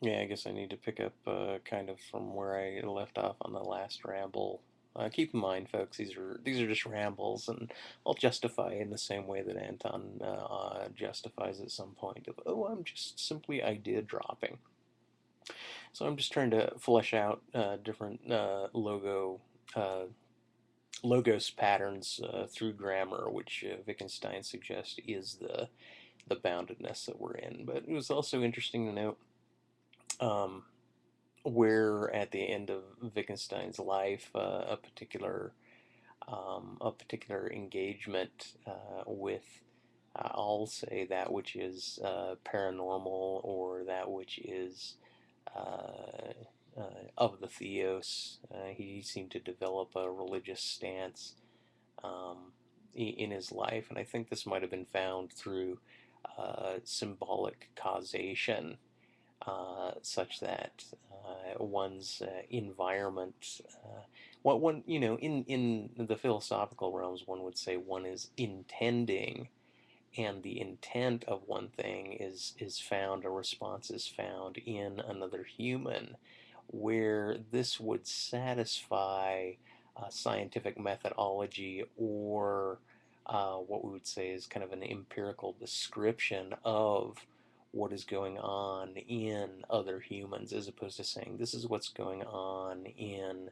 Yeah, I guess I need to pick up kind of from where I left off on the last ramble. Keep in mind, folks, these are just rambles, and I'll justify in the same way that Anton justifies at some point of, oh, I'm just simply idea dropping. So I'm just trying to flesh out different uh, logos patterns through grammar, which Wittgenstein suggests is the boundedness that we're in. But it was also interesting to note. Um, where at the end of Wittgenstein's life, a particular engagement with, I'll say, that which is paranormal, or that which is uh, of the theos. He seemed to develop a religious stance in his life, and I think this might have been found through symbolic causation, such that one's environment, what one, in the philosophical realms, one would say one is intending, and the intent of one thing is found, a response is found in another human, where this would satisfy scientific methodology, or what we would say is kind of an empirical description of what is going on in other humans, as opposed to saying this is what's going on in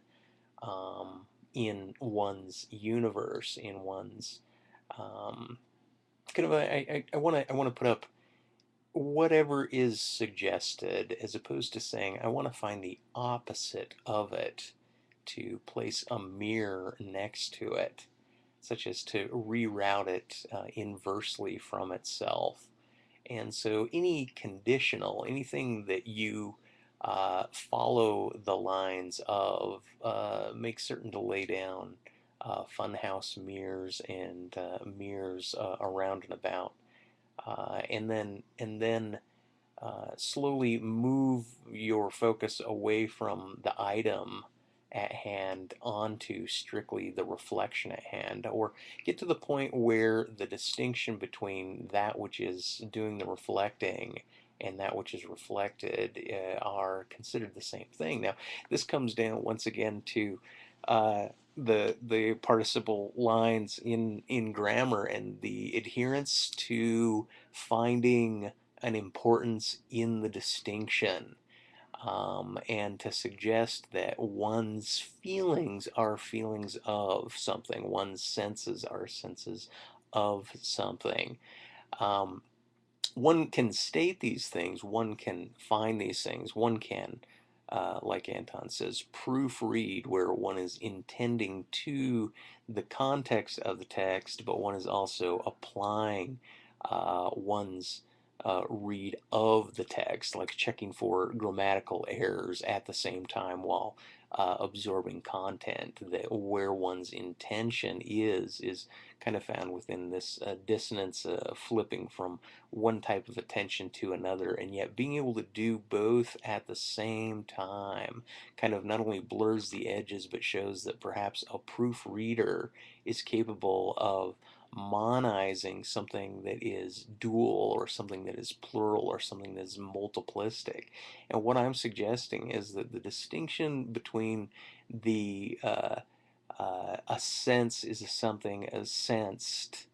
one's universe, in one's um, kind of I want to put up whatever is suggested, as opposed to saying I want to find the opposite of it, to place a mirror next to it, such as to reroute it inversely from itself. And so any conditional, anything that you follow the lines of, make certain to lay down funhouse mirrors and mirrors around and about, and then slowly move your focus away from the item at hand onto strictly the reflection at hand, or get to the point where the distinction between that which is doing the reflecting and that which is reflected are considered the same thing. Now, this comes down once again to uh, the participle lines in grammar, and the adherence to finding an importance in the distinction, and to suggest that one's feelings are feelings of something, one's senses are senses of something. Um, One can state these things, one can find these things, one can, like Anton says, proofread, where one is intending to the context of the text, but one is also applying one's read of the text, like checking for grammatical errors at the same time while absorbing content. That where one's intention is kind of found within this dissonance, flipping from one type of attention to another, and yet being able to do both at the same time kind of not only blurs the edges, but shows that perhaps a proofreader is capable of monizing something that is dual, or something that is plural, or something that is multiplistic. And what I'm suggesting is that the distinction between the a sense is a something as sensed,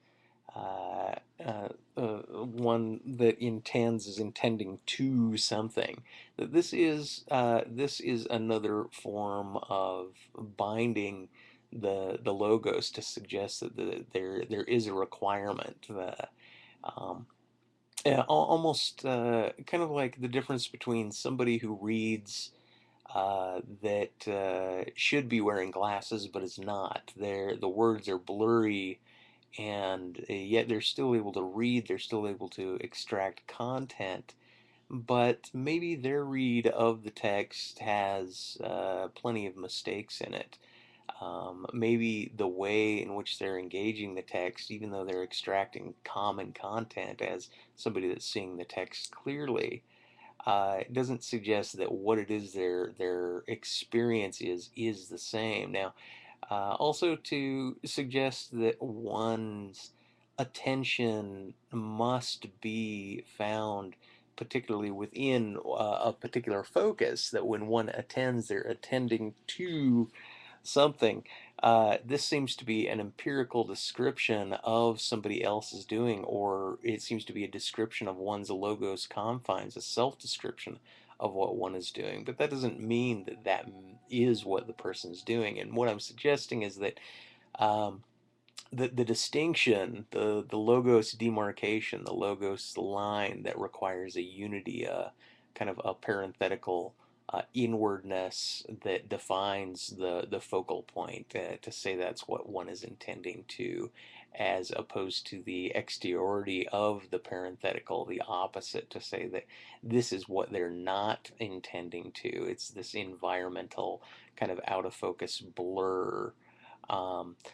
uh, uh, one that intends is intending to something. That this is another form of binding the logos to suggest that there is a requirement. Um, yeah, almost kind of like the difference between somebody who reads that should be wearing glasses but is not. The words are blurry, and yet they're still able to read, they're still able to extract content, but maybe their read of the text has plenty of mistakes in it. Maybe the way in which they're engaging the text, even though they're extracting common content as somebody that's seeing the text clearly, it doesn't suggest that what it is their experience is the same. Now, also to suggest that one's attention must be found particularly within a particular focus, that when one attends, they're attending to something. This seems to be an empirical description of somebody else's doing, or it seems to be a description of one's logos confines, a self-description of what one is doing. But that doesn't mean that that is what the person's doing. And what I'm suggesting is that um, the distinction, the logos demarcation, the logos line that requires a unity, kind of a parenthetical inwardness that defines the focal point, to say that's what one is intending to, as opposed to the exteriority of the parenthetical, the opposite, to say that this is what they're not intending to. It's this environmental kind of out of focus blur.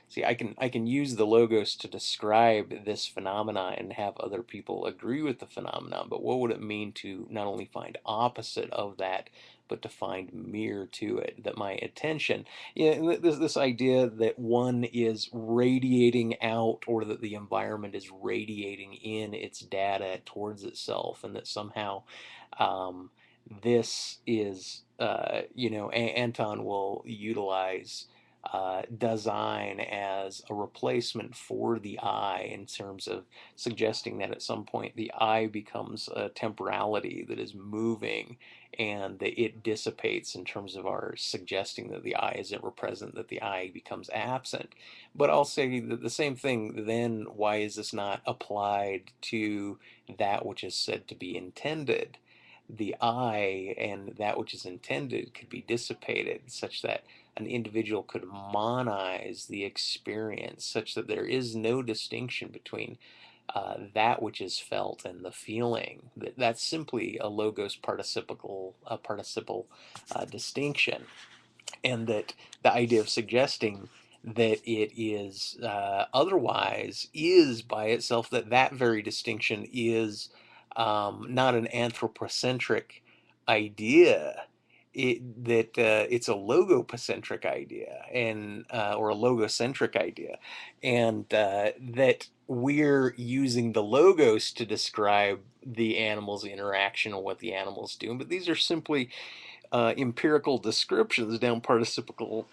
See, I can use the logos to describe this phenomena and have other people agree with the phenomenon, but what would it mean to not only find opposite of that, but to find mirror to it? That my attention, yeah, this idea that one is radiating out, or that the environment is radiating in its data towards itself, and that somehow um, this is, Anton will utilize design as a replacement for the I, in terms of suggesting that at some point the I becomes a temporality that is moving, and that it dissipates, in terms of our suggesting that the I is ever present, that the I becomes absent. But I'll say that the same thing then, why is this not applied to that which is said to be intended? The I and that which is intended could be dissipated, such that an individual could monize the experience, such that there is no distinction between that which is felt and the feeling. That's simply a logos participle distinction, and that the idea of suggesting that it is otherwise is by itself, that very distinction is not an anthropocentric idea. That it's a logocentric idea, and or a logocentric idea, and that we're using the logos to describe the animal's interaction or what the animal's doing. But these are simply empirical descriptions down participle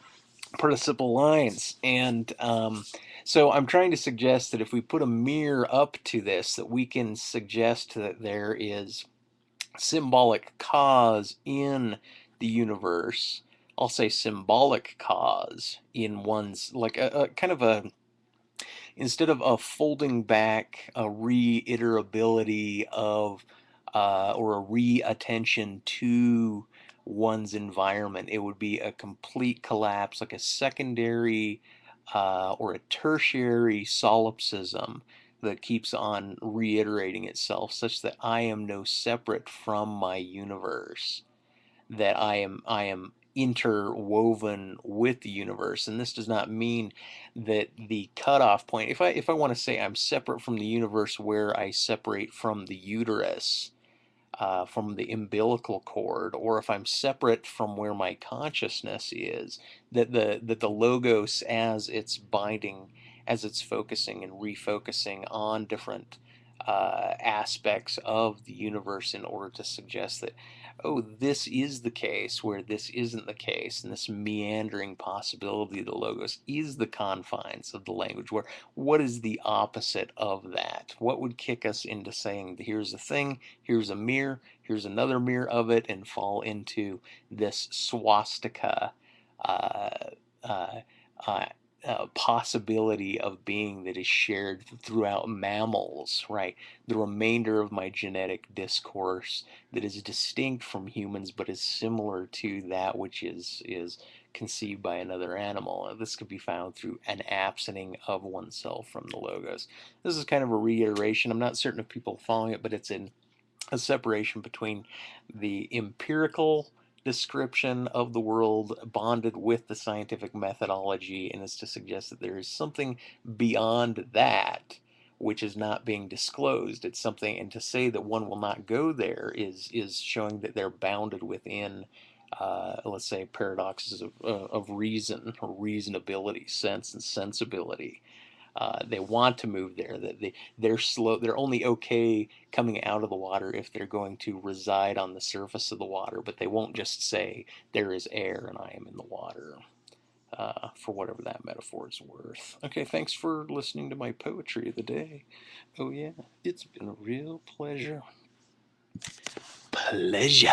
lines. And so I'm trying to suggest that if we put a mirror up to this, that we can suggest that there is symbolic cause in the universe. I'll say symbolic cause in one's, like a kind of a, instead of a folding back, a reiterability of, or a re-attention to one's environment, it would be a complete collapse, like a secondary or a tertiary solipsism that keeps on reiterating itself, such that I am no separate from my universe, that I am interwoven with the universe. And this does not mean that the cutoff point, if I want to say I'm separate from the universe, where I separate from the uterus, from the umbilical cord, or if I'm separate from where my consciousness is, that the logos, as it's binding, as it's focusing and refocusing on different aspects of the universe, in order to suggest that, oh, this is the case where this isn't the case, and this meandering possibility of the logos is the confines of the language, where what is the opposite of that? What would kick us into saying, here's a thing, here's a mirror, here's another mirror of it, and fall into this swastika uh, uh, uh, possibility of being that is shared throughout mammals, right? The remainder of my genetic discourse that is distinct from humans, but is similar to that which is conceived by another animal. This could be found through an absenting of oneself from the logos. This is kind of a reiteration. I'm not certain if people are following it, but it's in a separation between the empirical description of the world bonded with the scientific methodology, and it's to suggest that there is something beyond that which is not being disclosed. It's something, and to say that one will not go there is showing that they're bounded within, let's say, paradoxes of reason, or reasonability, sense, and sensibility. They want to move there. That they're slow. They're only okay coming out of the water if they're going to reside on the surface of the water, but they won't just say there is air and I am in the water. For whatever that metaphor is worth. Okay, thanks for listening to my poetry of the day. Oh yeah, it's been a real pleasure. Pleasure.